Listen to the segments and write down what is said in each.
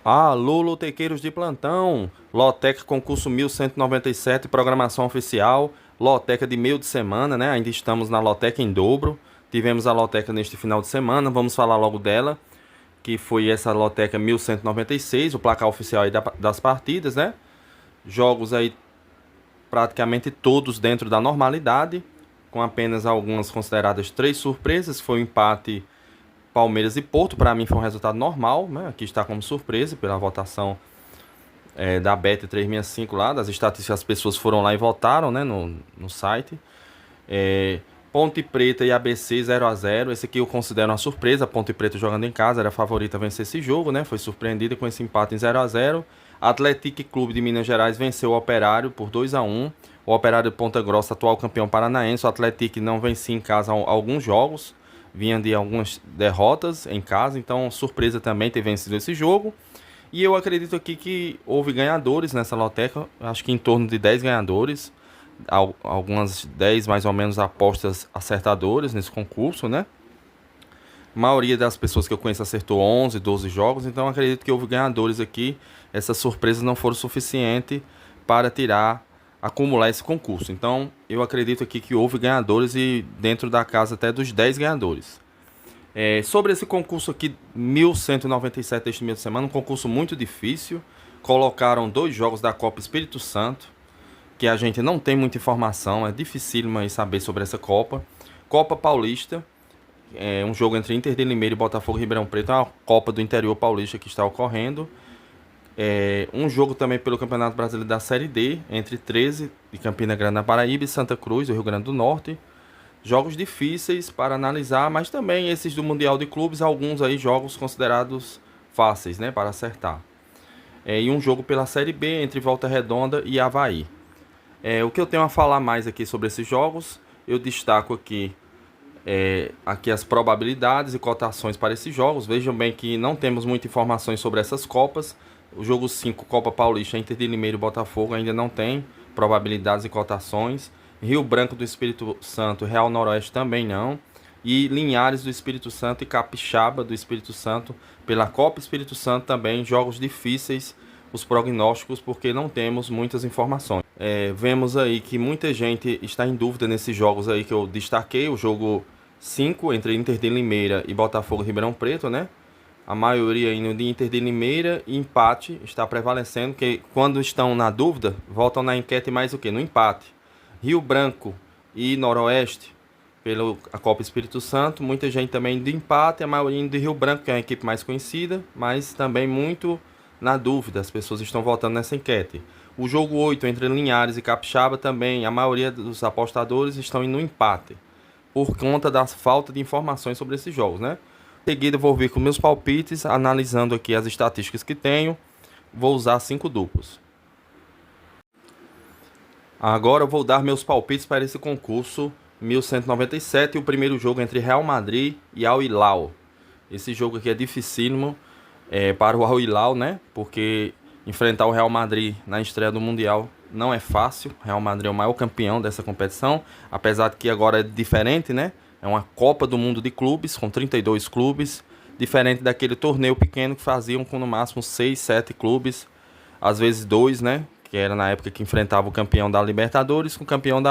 Alô, lotequeiros de plantão! Lotec concurso 1197, programação oficial. Loteca de meio de semana, né? Ainda estamos na Loteca em dobro. Tivemos a Loteca neste final de semana, vamos falar logo dela, que foi essa Loteca 1196, o placar oficial aí das partidas, né? Jogos aí praticamente todos dentro da normalidade, com apenas algumas consideradas três surpresas. Foi o empate Palmeiras e Porto, para mim foi um resultado normal, né? Aqui está como surpresa pela votação da Bet 365 lá, das estatísticas, as pessoas foram lá e votaram, né, no site. Ponte Preta e ABC 0-0, esse aqui eu considero uma surpresa. Ponte Preta jogando em casa, era a favorita a vencer esse jogo, né? Foi surpreendida com esse empate em 0-0. Atlético Clube de Minas Gerais venceu o Operário por 2-1. O Operário de Ponta Grossa, atual campeão paranaense. O Atlético não vencia em casa alguns jogos, vinha de algumas derrotas em casa, então surpresa também ter vencido esse jogo. E eu acredito aqui que houve ganhadores nessa loteca, acho que em torno de 10 ganhadores, algumas 10 mais ou menos apostas acertadoras nesse concurso, né? A maioria das pessoas que eu conheço acertou 11, 12 jogos, então acredito que houve ganhadores aqui. Essas surpresas não foram suficientes para acumular esse concurso. Então eu acredito aqui que houve ganhadores e dentro da casa até dos 10 ganhadores. Sobre esse concurso aqui, 1197 este meio de semana, um concurso muito difícil. Colocaram dois jogos da Copa Espírito Santo, que a gente não tem muita informação, é dificílimo aí saber sobre essa Copa. Copa Paulista, um jogo entre Inter de Limeira e Botafogo Ribeirão Preto, é uma Copa do interior paulista que está ocorrendo. Um jogo também pelo Campeonato Brasileiro da Série D, entre 13 de Campina Grande na Paraíba e Santa Cruz, do Rio Grande do Norte. Jogos difíceis para analisar, mas também esses do Mundial de Clubes, alguns aí jogos considerados fáceis, né, para acertar. E um jogo pela Série B entre Volta Redonda e Avaí. O que eu tenho a falar mais aqui sobre esses jogos, eu destaco aqui as probabilidades e cotações para esses jogos. Vejam bem que não temos muitas informações sobre essas Copas. O jogo 5, Copa Paulista, Inter de Limeira e Botafogo, ainda não tem probabilidades e cotações. Rio Branco do Espírito Santo, Real Noroeste também não. E Linhares do Espírito Santo e Capixaba do Espírito Santo, pela Copa Espírito Santo também, jogos difíceis, os prognósticos, porque não temos muitas informações. Vemos aí que muita gente está em dúvida nesses jogos aí que eu destaquei. O jogo 5 entre Inter de Limeira e Botafogo Ribeirão Preto, né? A maioria indo de Inter de Limeira e empate está prevalecendo, que quando estão na dúvida, voltam na enquete mais o que? No empate. Rio Branco e Noroeste, pela Copa Espírito Santo, muita gente também de empate, a maioria indo de Rio Branco, que é a equipe mais conhecida, mas também muito na dúvida, as pessoas estão votando nessa enquete. O jogo 8 entre Linhares e Capixaba também, a maioria dos apostadores estão indo no empate, por conta da falta de informações sobre esses jogos, né? Em seguida vou vir com meus palpites, analisando aqui as estatísticas que tenho. Vou usar 5 duplos. Agora eu vou dar meus palpites para esse concurso 1197, o primeiro jogo entre Real Madrid e Al Hilal. Esse jogo aqui é dificílimo para o Al Hilal, né? Porque enfrentar o Real Madrid na estreia do Mundial não é fácil. O Real Madrid é o maior campeão dessa competição, apesar de que agora é diferente, né? É uma Copa do Mundo de clubes, com 32 clubes, diferente daquele torneio pequeno que faziam com no máximo 6, 7 clubes, às vezes 2, né? Que era na época que enfrentava o campeão da Libertadores com o campeão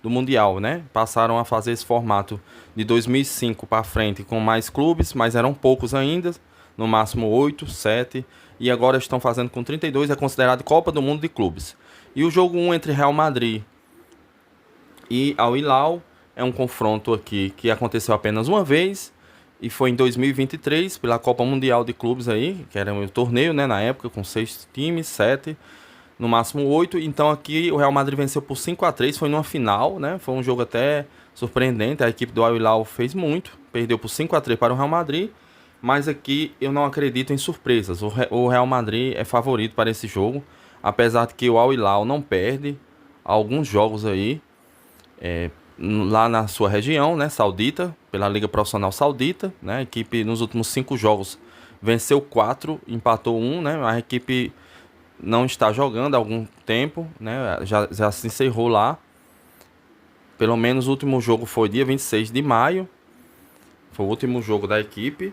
do Mundial, né? Passaram a fazer esse formato de 2005 para frente com mais clubes, mas eram poucos ainda, no máximo 8, 7, e agora estão fazendo com 32, é considerado Copa do Mundo de clubes. E o jogo 1 entre Real Madrid e Al Hilal é um confronto aqui que aconteceu apenas uma vez e foi em 2023 pela Copa Mundial de Clubes aí, que era um torneio, né, na época com 6 times, 7, no máximo 8. Então aqui o Real Madrid venceu por 5-3, foi numa final, né? Foi um jogo até surpreendente, a equipe do Al Hilal fez muito, perdeu por 5-3 para o Real Madrid, mas aqui eu não acredito em surpresas. O Real Madrid é favorito para esse jogo, apesar de que o Al Hilal não perde alguns jogos aí, lá na sua região, né, saudita, pela Liga Profissional Saudita, né, a equipe nos últimos 5 jogos venceu 4, empatou 1, né, a equipe não está jogando há algum tempo, né, já se encerrou lá, pelo menos o último jogo foi dia 26 de maio, foi o último jogo da equipe,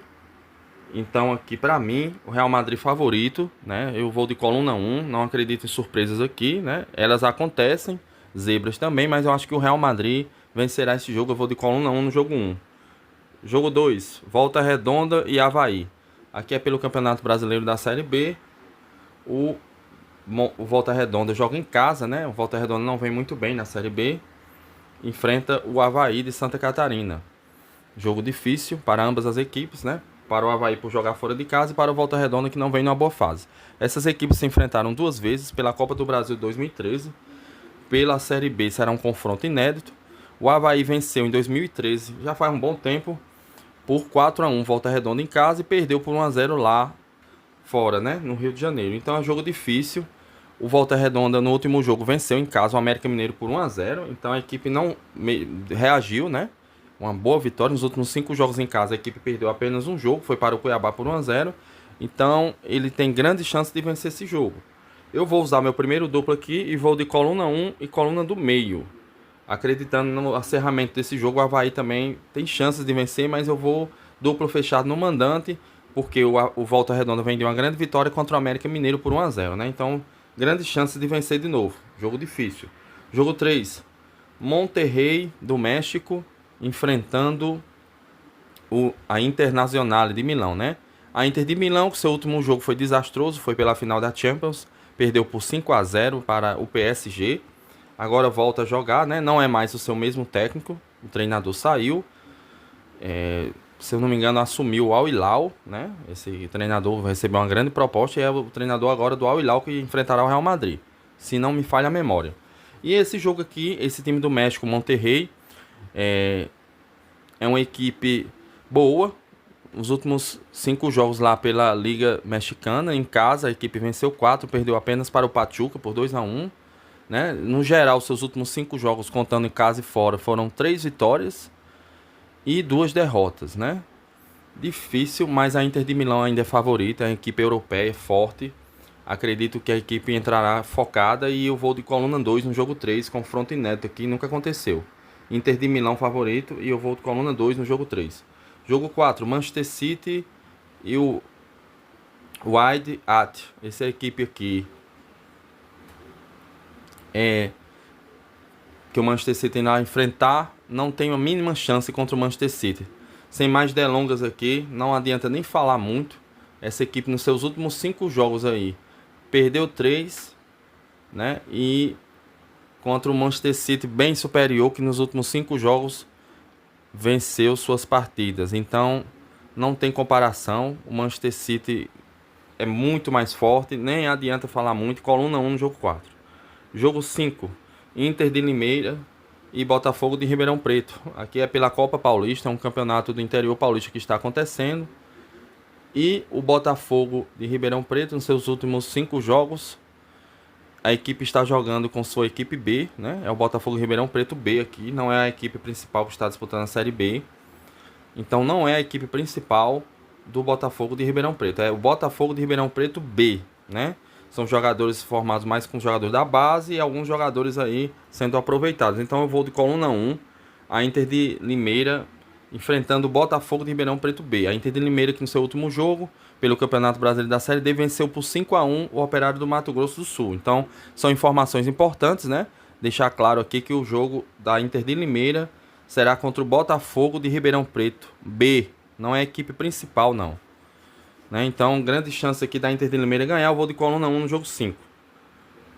Então aqui para mim, o Real Madrid favorito, né? Eu vou de coluna um, não acredito em surpresas aqui, né? Elas acontecem, zebras também, mas eu acho que o Real Madrid vencerá esse jogo. Eu vou de coluna um no jogo um. Jogo 2, Volta Redonda e Avaí. Aqui é pelo Campeonato Brasileiro da Série B. O, o Volta Redonda joga em casa, né? O Volta Redonda não vem muito bem na Série B. Enfrenta o Avaí de Santa Catarina. Jogo difícil para ambas as equipes, né? Para o Avaí por jogar fora de casa e para o Volta Redonda que não vem numa boa fase. Essas equipes se enfrentaram duas vezes pela Copa do Brasil 2013. Pela Série B será um confronto inédito. O Avaí venceu em 2013, já faz um bom tempo, por 4-1 Volta Redonda em casa e perdeu por 1-0 lá fora, né, no Rio de Janeiro. Então é um jogo difícil. O Volta Redonda no último jogo venceu em casa o América Mineiro por 1-0, então a equipe não reagiu, né? Uma boa vitória nos últimos 5 jogos em casa. A equipe perdeu apenas um jogo, foi para o Cuiabá por 1-0. Então ele tem grandes chances de vencer esse jogo. Eu vou usar meu primeiro duplo aqui e vou de coluna um e coluna do meio. Acreditando no acerramento desse jogo, o Avaí também tem chances de vencer, mas eu vou duplo fechado no mandante, porque o Volta Redonda vem de uma grande vitória contra o América Mineiro por 1-0, né? Então, grandes chances de vencer de novo. Jogo difícil. Jogo 3, Monterrey do México enfrentando a Internazionale de Milão, né? A Inter de Milão, que seu último jogo foi desastroso, foi pela final da Champions, perdeu por 5-0 para o PSG. Agora volta a jogar, né? Não é mais o seu mesmo técnico, o treinador saiu. Se eu não me engano, assumiu o Al Hilal, né? Esse treinador recebeu uma grande proposta e é o treinador agora do Al Hilal que enfrentará o Real Madrid, se não me falha a memória. E esse jogo aqui, esse time do México, Monterrey, é uma equipe boa. Os últimos 5 jogos lá pela Liga Mexicana, em casa, a equipe venceu 4, perdeu apenas para o Pachuca por 2-1. Né? No geral, seus últimos 5 jogos, contando em casa e fora, foram 3 vitórias e 2 derrotas. Né? Difícil, mas a Inter de Milão ainda é favorita, é uma equipe europeia, forte. Acredito que a equipe entrará focada e eu vou de coluna 2 no jogo 3, confronto inédito aqui, nunca aconteceu. Inter de Milão favorito e eu vou de coluna 2 no jogo 3. Jogo 4, Manchester City e o Wide At. Essa é a equipe aqui que o Manchester City tem lá a enfrentar. Não tem a mínima chance contra o Manchester City. Sem mais delongas aqui, não adianta nem falar muito. Essa equipe nos seus últimos 5 jogos aí perdeu 3, né? E contra o Manchester City bem superior, que nos últimos 5 jogos venceu suas partidas. Então não tem comparação. O Manchester City é muito mais forte, nem adianta falar muito. Coluna 1 no jogo 4. Jogo 5, Inter de Limeira e Botafogo de Ribeirão Preto. Aqui é pela Copa Paulista, é um campeonato do interior paulista que está acontecendo. E o Botafogo de Ribeirão Preto, nos seus últimos 5 jogos, a equipe está jogando com sua equipe B, né? É o Botafogo Ribeirão Preto B aqui, não é a equipe principal que está disputando a Série B. Então não é a equipe principal do Botafogo de Ribeirão Preto, é o Botafogo de Ribeirão Preto B, né? São jogadores formados mais com jogadores da base e alguns jogadores aí sendo aproveitados. Então eu vou de coluna 1, a Inter de Limeira enfrentando o Botafogo de Ribeirão Preto B. A Inter de Limeira que no seu último jogo, pelo Campeonato Brasileiro da Série D, venceu por 5-1 o Operário do Mato Grosso do Sul. Então são informações importantes, né? Deixar claro aqui que o jogo da Inter de Limeira será contra o Botafogo de Ribeirão Preto B. Não é a equipe principal, não. Né? Então, grande chance aqui da Inter de Limeira ganhar. Eu vou de coluna 1 no jogo 5.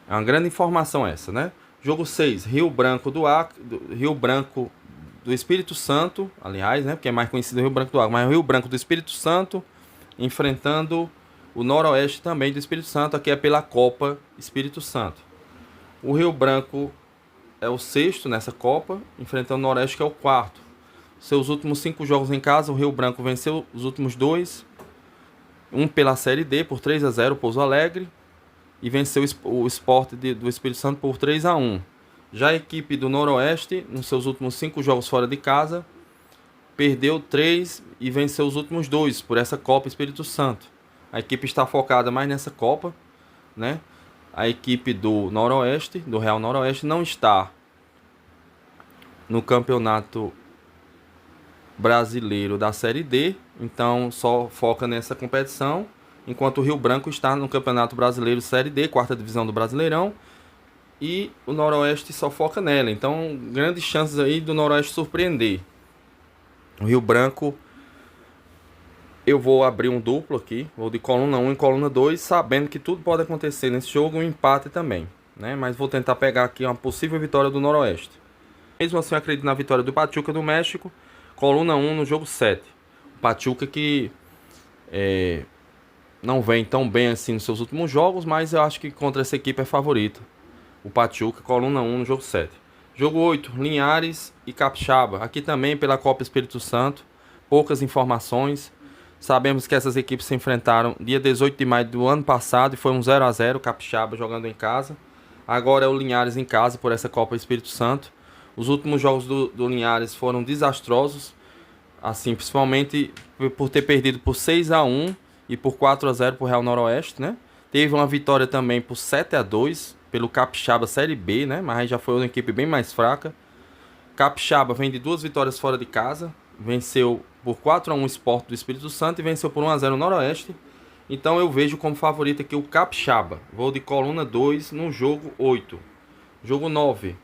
É uma grande informação essa, né? Jogo 6, Rio Branco Rio Branco do Espírito Santo, aliás, né? Porque é mais conhecido Rio Branco do Acre, mas o Rio Branco do Espírito Santo enfrentando o Noroeste também do Espírito Santo. Aqui é pela Copa Espírito Santo. O Rio Branco é o 6º nessa Copa, enfrentando o Noroeste, que é o 4º. Seus últimos 5 jogos em casa, o Rio Branco venceu os últimos 2. Um pela Série D por 3-0, Pouso Alegre. E venceu o Sport do Espírito Santo por 3-1. Já a equipe do Noroeste, nos seus últimos 5 jogos fora de casa, perdeu 3 e venceu os últimos 2 por essa Copa Espírito Santo. A equipe está focada mais nessa Copa, né? A equipe do Noroeste, do Real Noroeste, não está no campeonato brasileiro da Série D, então só foca nessa competição, enquanto o Rio Branco está no Campeonato Brasileiro Série D, quarta divisão do Brasileirão, e o Noroeste só foca nela. Então, grandes chances aí do Noroeste surpreender. O Rio Branco, eu vou abrir um duplo aqui, vou de coluna 1 e coluna 2, sabendo que tudo pode acontecer nesse jogo, um empate também, né? Mas vou tentar pegar aqui uma possível vitória do Noroeste. Mesmo assim, eu acredito na vitória do Pachuca do México, coluna 1 no jogo 7. O Pachuca que não vem tão bem assim nos seus últimos jogos, mas eu acho que contra essa equipe é favorito. O Pachuca, coluna 1 no jogo 7. Jogo 8, Linhares e Capixaba. Aqui também pela Copa Espírito Santo. Poucas informações. Sabemos que essas equipes se enfrentaram dia 18 de maio do ano passado e foi um 0-0, Capixaba jogando em casa. Agora é o Linhares em casa por essa Copa Espírito Santo. Os últimos jogos do Linhares foram desastrosos. Assim, principalmente por ter perdido por 6-1 e por 4-0 para o Real Noroeste, né? Teve uma vitória também por 7-2 pelo Capixaba Série B, né? Mas já foi uma equipe bem mais fraca. Capixaba vem de 2 vitórias fora de casa. Venceu por 4-1 o Sport do Espírito Santo e venceu por 1-0 o Noroeste. Então eu vejo como favorito aqui o Capixaba. Vou de coluna 2 no jogo 8. Jogo 9.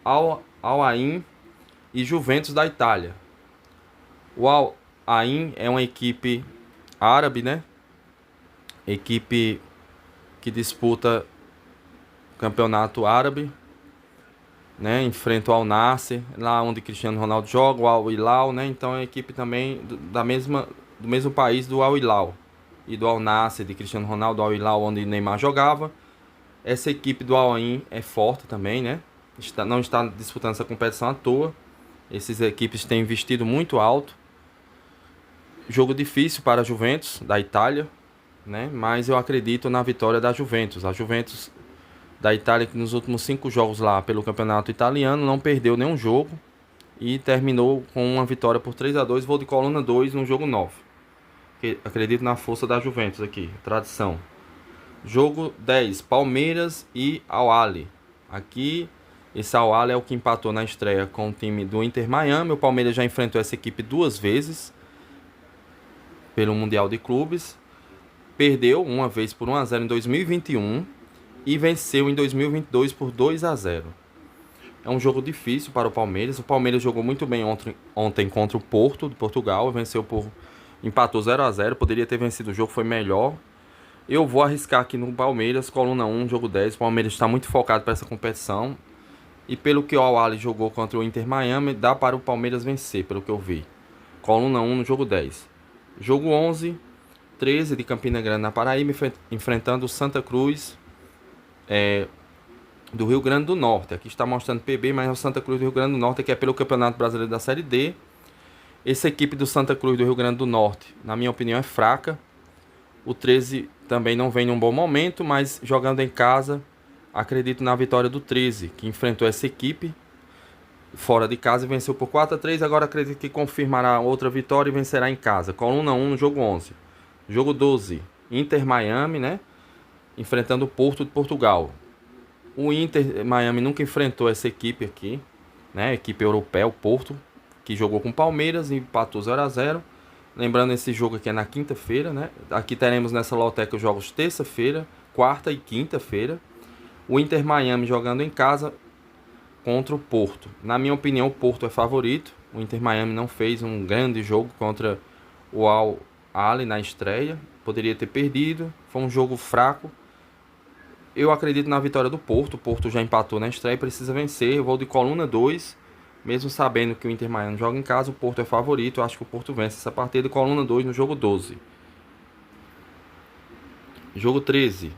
Al-Ain e Juventus da Itália. O Al-Ain é uma equipe árabe, né? Equipe que disputa campeonato árabe, né? Enfrenta o Al Nassr, lá onde Cristiano Ronaldo joga, o Al Hilal, né? Então é a equipe também do mesmo país do Al Hilal e do Al Nassr, de Cristiano Ronaldo, do Al Hilal onde Neymar jogava. Essa equipe do Al Ain é forte também, né? Não está disputando essa competição à toa. Essas equipes têm investido muito alto. Jogo difícil para a Juventus da Itália, né? Mas eu acredito na vitória da Juventus. A Juventus da Itália, que nos últimos 5 jogos lá pelo campeonato italiano não perdeu nenhum jogo e terminou com uma vitória por 3-2. Vou de coluna 2 no jogo 9. Acredito na força da Juventus aqui, tradição. Jogo 10, Palmeiras e Al-Ahly. Aqui, esse Al-Ahly é o que empatou na estreia com o time do Inter Miami. O Palmeiras já enfrentou essa equipe 2 vezes pelo Mundial de Clubes. Perdeu uma vez por 1-0 em 2021 e venceu em 2022 por 2-0. É um jogo difícil para o Palmeiras. O Palmeiras jogou muito bem ontem contra o Porto de Portugal. Empatou 0-0. Poderia ter vencido o jogo, foi melhor. Eu vou arriscar aqui no Palmeiras, coluna 1, jogo 10. O Palmeiras está muito focado para essa competição. E pelo que o Al-Ahly jogou contra o Inter Miami, dá para o Palmeiras vencer, pelo que eu vi. Coluna 1 no jogo 10. Jogo 11, 13 de Campina Grande na Paraíba, enfrentando o Santa Cruz do Rio Grande do Norte. Aqui está mostrando PB, mas é o Santa Cruz do Rio Grande do Norte, que é pelo Campeonato Brasileiro da Série D. Essa equipe do Santa Cruz do Rio Grande do Norte, na minha opinião, é fraca. O 13 também não vem num bom momento, mas jogando em casa, acredito na vitória do 13, que enfrentou essa equipe fora de casa e venceu por 4-3. Agora acredito que confirmará outra vitória e vencerá em casa. Coluna 1 no jogo 11. Jogo 12, Inter Miami, né? Enfrentando o Porto de Portugal. O Inter Miami nunca enfrentou essa equipe aqui, né? Equipe europeia, o Porto, que jogou com o Palmeiras e empatou 0-0. Lembrando, esse jogo aqui é na quinta-feira, né? Aqui teremos nessa loteca os jogos terça-feira, quarta e quinta-feira. O Inter Miami jogando em casa contra o Porto. Na minha opinião, o Porto é favorito. O Inter Miami não fez um grande jogo contra o Al-Ahly na estreia. Poderia ter perdido. Foi um jogo fraco. Eu acredito na vitória do Porto. O Porto já empatou na estreia e precisa vencer. Eu vou de coluna 2. Mesmo sabendo que o Inter Miami joga em casa, o Porto é favorito. Eu acho que o Porto vence essa partida. Coluna 2 no jogo 12. Jogo 13.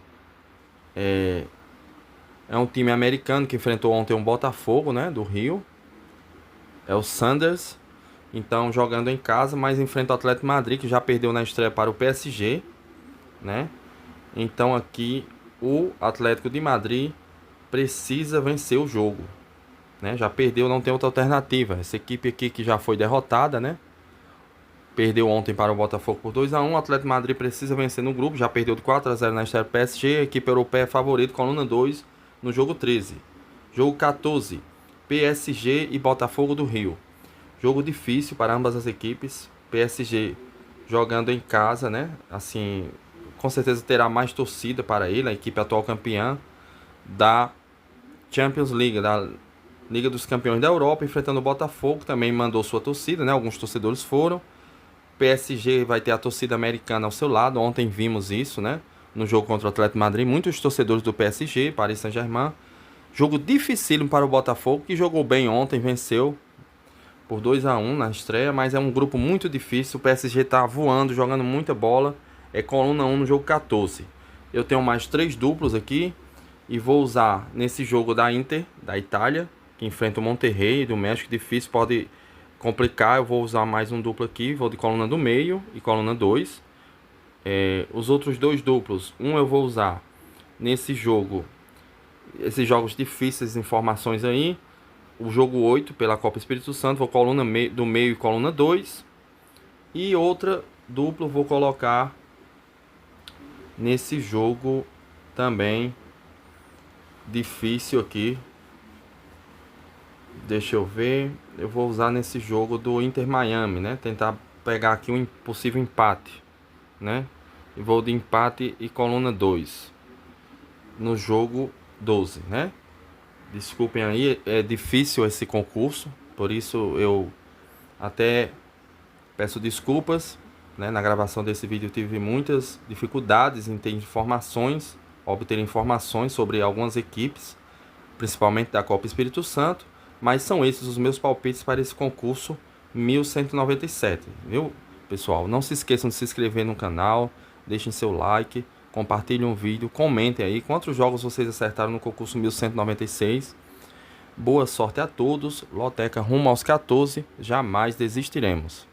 É um time americano que enfrentou ontem um Botafogo, né, do Rio. É o Sanders. Então, jogando em casa, mas enfrenta o Atlético de Madrid, que já perdeu na estreia para o PSG, né? Então, aqui, o Atlético de Madrid precisa vencer o jogo, né? Já perdeu, não tem outra alternativa. Essa equipe aqui que já foi derrotada, né? Perdeu ontem para o Botafogo por 2-1. O Atlético de Madrid precisa vencer no grupo. Já perdeu de 4-0 na estreia do PSG. A equipe europeia é favorita, coluna 2 no jogo 13. Jogo 14. PSG e Botafogo do Rio. Jogo difícil para ambas as equipes. PSG jogando em casa, né? Assim, com certeza terá mais torcida para ele, a equipe atual campeã da Champions League, da Liga dos Campeões da Europa, enfrentando o Botafogo, também mandou sua torcida, né? Alguns torcedores foram. PSG vai ter a torcida americana ao seu lado. Ontem vimos isso, né? No jogo contra o Atlético de Madrid, muitos torcedores do PSG, Paris Saint-Germain. Jogo dificílimo para o Botafogo, que jogou bem ontem, venceu por 2-1 na estreia, mas é um grupo muito difícil. O PSG está voando, jogando muita bola. É coluna 1 no jogo 14. Eu tenho mais 3 duplos aqui e vou usar nesse jogo da Inter, da Itália, que enfrenta o Monterrey do México, difícil, pode complicar. Eu vou usar mais um duplo aqui, vou de coluna do meio e coluna 2. Os outros 2 duplos, um eu vou usar nesse jogo, esses jogos difíceis, informações aí. O jogo 8 pela Copa Espírito Santo, vou coluna do meio e coluna 2. E outra dupla vou colocar nesse jogo também difícil aqui. Deixa eu ver. Eu vou usar nesse jogo do Inter Miami, né? Tentar pegar aqui um possível empate, né? E vou de empate e coluna 2 no jogo 12, né? Desculpem aí, é difícil esse concurso, por isso eu até peço desculpas, né? Na gravação desse vídeo eu tive muitas dificuldades em ter informações, obter informações sobre algumas equipes, principalmente da Copa Espírito Santo, mas são esses os meus palpites para esse concurso 1197, viu, pessoal? Não se esqueçam de se inscrever no canal, deixem seu like, compartilhem o vídeo, comentem aí quantos jogos vocês acertaram no concurso 1196. Boa sorte a todos, Loteca rumo aos 14, jamais desistiremos.